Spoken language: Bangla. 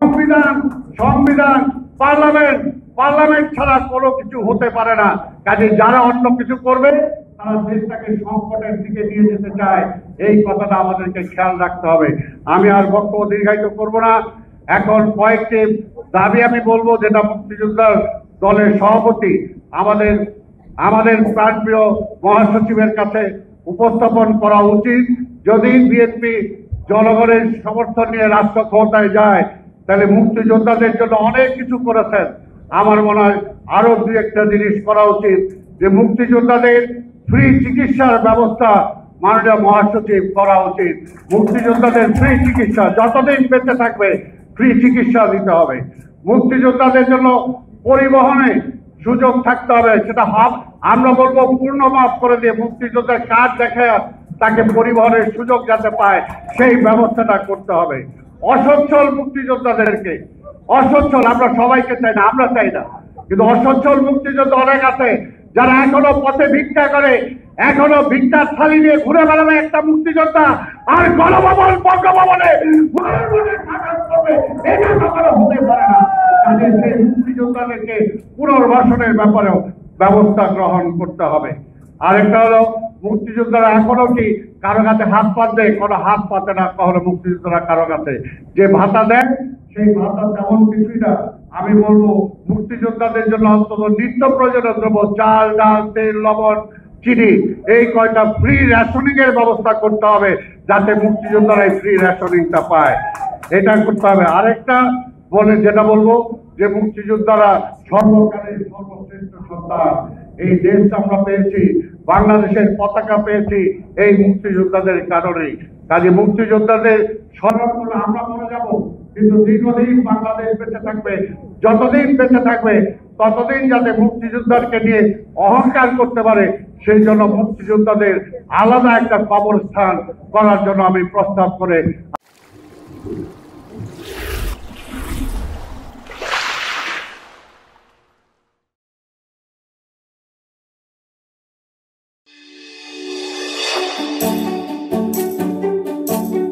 সংবিধান সংবিধান পার্লামেন্ট ছাড়া কোনো কিছু হতে পারে না। কাজে যারা অন্য কিছু করবে তারা দেশটাকে সংকটের দিকে নিয়ে যেতে চায়, এই কথাটা আমাদেরকে খেয়াল রাখতে হবে। আমি আর বক্তব্য দীর্ঘায়িত করব না। এখন কয়েকটি দাবি আমি বলবো, যেটা মুক্তিযোদ্ধার দলের সভাপতি আমাদের প্রাণপ্রিয় মহাসচিবের কাছে উপস্থাপন করা উচিত। যদি বিএনপি জনগণের সমর্থন নিয়ে রাষ্ট্র ক্ষমতায় যায়, তাহলে মুক্তিযোদ্ধাদের জন্য অনেক কিছু করেছেন। আমার মনে হয় আরো দু একটা জিনিস করা উচিত, যে মুক্তিযোদ্ধাদের ফ্রি চিকিৎসার ব্যবস্থা মাননীয় মহাসচিব করা উচিত। মুক্তিযোদ্ধাদের ফ্রি চিকিৎসা যতদিন বেঁচে থাকবে ফ্রি চিকিৎসা দিতে হবে। মুক্তিযোদ্ধাদের জন্য পরিবহনে সুযোগ থাকতে হবে, সেটা আমরা বলবো পূর্ণ মাফ করে দিয়ে মুক্তিযোদ্ধার কার্ড দেখে তাকে পরিবহনের সুযোগ যাতে পায় সেই ব্যবস্থাটা করতে হবে। অসচ্ছল মুক্তিযোদ্ধাদেরকে, অসচ্ছল আমরা সবাইকে চাই না, আমরা চাই না, কিন্তু অসচ্ছল মুক্তিযোদ্ধা অনেক আছে যারা এখনো পথে ভিক্ষা করে, এখনো ভিক্ষার থালি নিয়ে ঘুরে বেড়াবে একটা মুক্তিযোদ্ধা, আর গণভবন বঙ্গভবনে এটা কখনো হতে পারে না। কাজে সেই মুক্তিযোদ্ধাদেরকে পুনর্বাসনের ব্যাপারেও ব্যবস্থা গ্রহণ করতে হবে। আরেকটা হলো, মুক্তিযোদ্ধারা এখনো কি কারো কাছে হাত পাতবে? কোনো হাত পাতে না কখনো মুক্তিযোদ্ধারা কারো কাছে। যে ভাতা দেন সেই ভাতা তেমন কিছুই না। আমি বলবো মুক্তিযোদ্ধাদের জন্য অন্তত নিত্য প্রয়োজনীয় দ্রব্য, চাল, ডাল, তেল, লবণ, চিনি, এই কয়টা ফ্রি রেশনিং এর ব্যবস্থা করতে হবে, যাতে মুক্তিযোদ্ধারা এই ফ্রি রেশনিংটা পায়, এটা করতে হবে। আরেকটা যেটা বলবো, যে মুক্তিযোদ্ধারা সর্বকালের সর্বশ্রেষ্ঠ সন্তান। এই দেশটা আমরা পেয়েছি, বাংলাদেশের পতাকা পেয়েছি এই মুক্তিযোদ্ধাদের কারণেই। কাজে মুক্তিযোদ্ধাদের স্মরণ করে আমরা মরে যাব, কিন্তু দীর্ঘদিন বাংলাদেশ বেঁচে থাকবে। যতদিন বেঁচে থাকবে ততদিন যাতে মুক্তিযোদ্ধাকে নিয়ে অহংকার করতে পারে, সেই জন্য মুক্তিযোদ্ধাদের আলাদা একটা কবরস্থান করার জন্য আমি প্রস্তাব করে